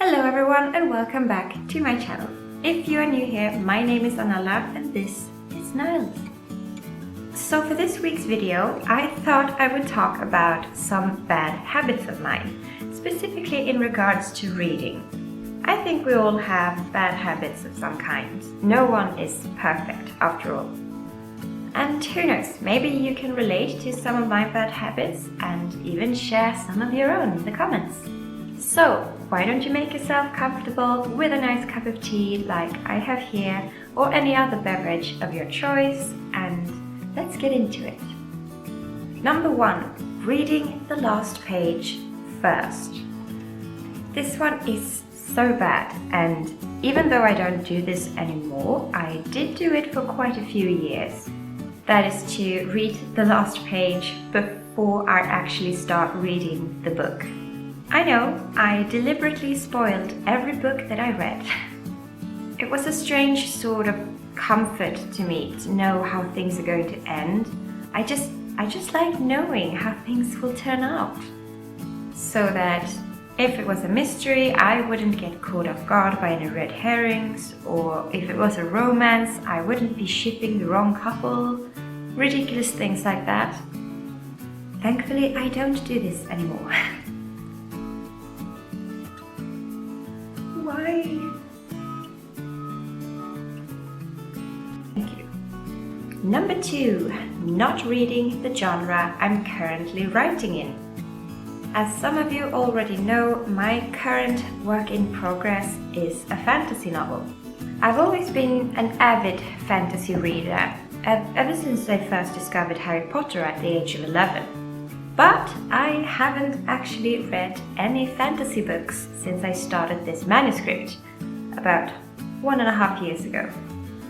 Hello everyone and welcome back to my channel. If you are new here, my name is Arnella and this is Niles. So for this week's video, I thought I would talk about some bad habits of mine, specifically in regards to reading. I think we all have bad habits of some kind. No one is perfect after all. And who knows, maybe you can relate to some of my bad habits and even share some of your own in the comments. So, why don't you make yourself comfortable with a nice cup of tea like I have here, or any other beverage of your choice, and let's get into it. Number 1. Reading the last page first. This one is so bad, and even though I don't do this anymore, I did do it for quite a few years. That is to read the last page before I actually start reading the book. I know, I deliberately spoiled every book that I read. It was a strange sort of comfort to me to know how things are going to end. I just like knowing how things will turn out. So that if it was a mystery, I wouldn't get caught off guard by any red herrings, or if it was a romance, I wouldn't be shipping the wrong couple. Ridiculous things like that. Thankfully, I don't do this anymore. Why? Thank you. Number 2. Not reading the genre I'm currently writing in. As some of you already know, my current work in progress is a fantasy novel. I've always been an avid fantasy reader, ever since I first discovered Harry Potter at the age of 11. But I haven't actually read any fantasy books since I started this manuscript, about 1.5 years ago.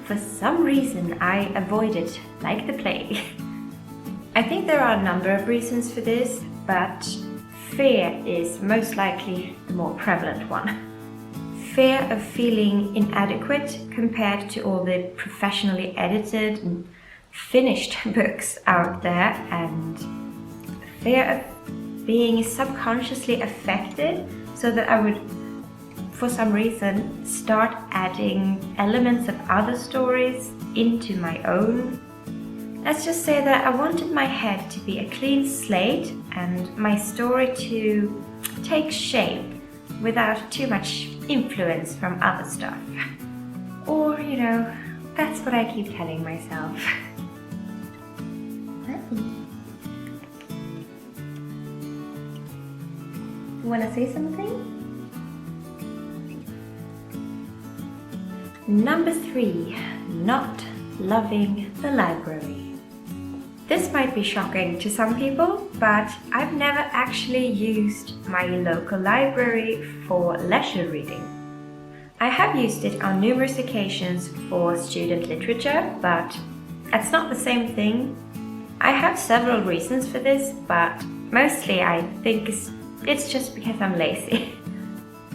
For some reason I avoid it like the plague. I think there are a number of reasons for this, but fear is most likely the more prevalent one. Fear of feeling inadequate compared to all the professionally edited and finished books out there, and fear of being subconsciously affected so that I would, for some reason, start adding elements of other stories into my own. Let's just say that I wanted my head to be a clean slate and my story to take shape without too much influence from other stuff. Or, that's what I keep telling myself. You want to say something? Number 3. Not loving the library. This might be shocking to some people, but I've never actually used my local library for leisure reading. I have used it on numerous occasions for student literature, but it's not the same thing. I have several reasons for this, but mostly I think it's just because I'm lazy.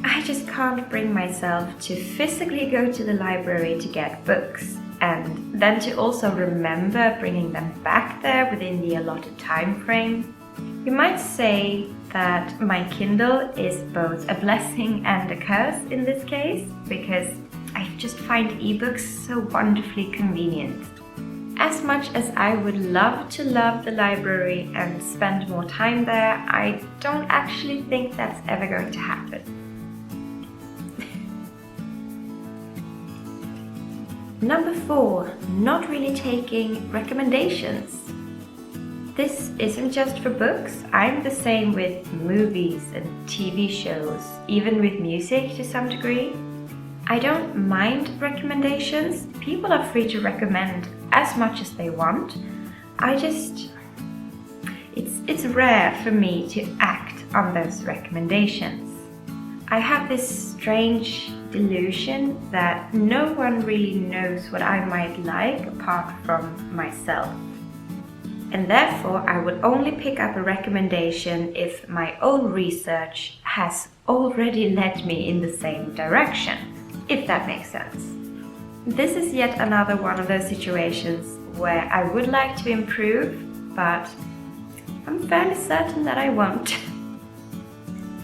I just can't bring myself to physically go to the library to get books, and then to also remember bringing them back there within the allotted time frame. You might say that my Kindle is both a blessing and a curse in this case, because I just find ebooks so wonderfully convenient. As much as I would love to love the library and spend more time there, I don't actually think that's ever going to happen. Number 4. Not really taking recommendations. This isn't just for books. I'm the same with movies and TV shows, even with music to some degree. I don't mind recommendations. People are free to recommend as much as they want. It's rare for me to act on those recommendations. I have this strange delusion that no one really knows what I might like apart from myself. And therefore I would only pick up a recommendation if my own research has already led me in the same direction, if that makes sense. This is yet another one of those situations where I would like to improve, but I'm fairly certain that I won't.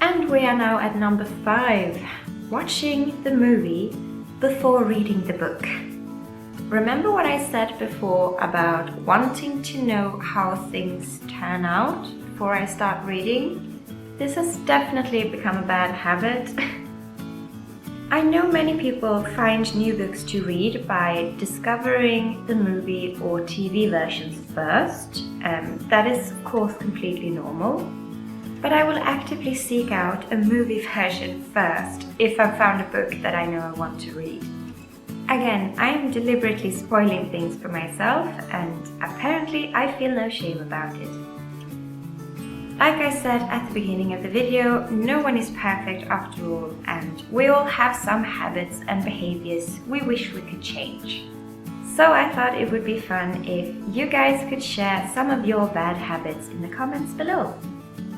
And we are now at number 5, watching the movie before reading the book. Remember what I said before about wanting to know how things turn out before I start reading? This has definitely become a bad habit. I know many people find new books to read by discovering the movie or TV versions first. That is of course completely normal. But I will actively seek out a movie version first if I've found a book that I know I want to read. Again, I am deliberately spoiling things for myself, and apparently I feel no shame about it. Like I said at the beginning of the video, no one is perfect after all, and we all have some habits and behaviors we wish we could change. So I thought it would be fun if you guys could share some of your bad habits in the comments below.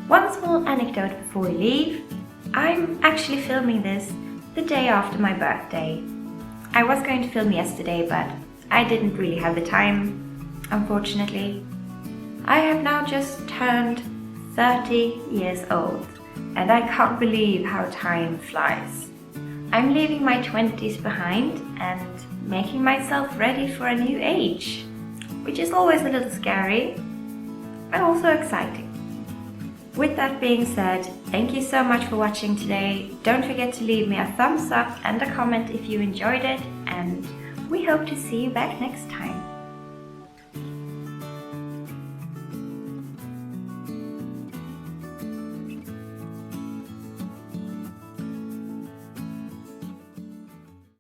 One small anecdote before we leave. I'm actually filming this the day after my birthday. I was going to film yesterday, but I didn't really have the time, unfortunately. I have now just turned 30 years old, and I can't believe how time flies. I'm leaving my 20s behind and making myself ready for a new age, which is always a little scary, but also exciting. With that being said, thank you so much for watching today. Don't forget to leave me a thumbs up and a comment if you enjoyed it, and we hope to see you back next time.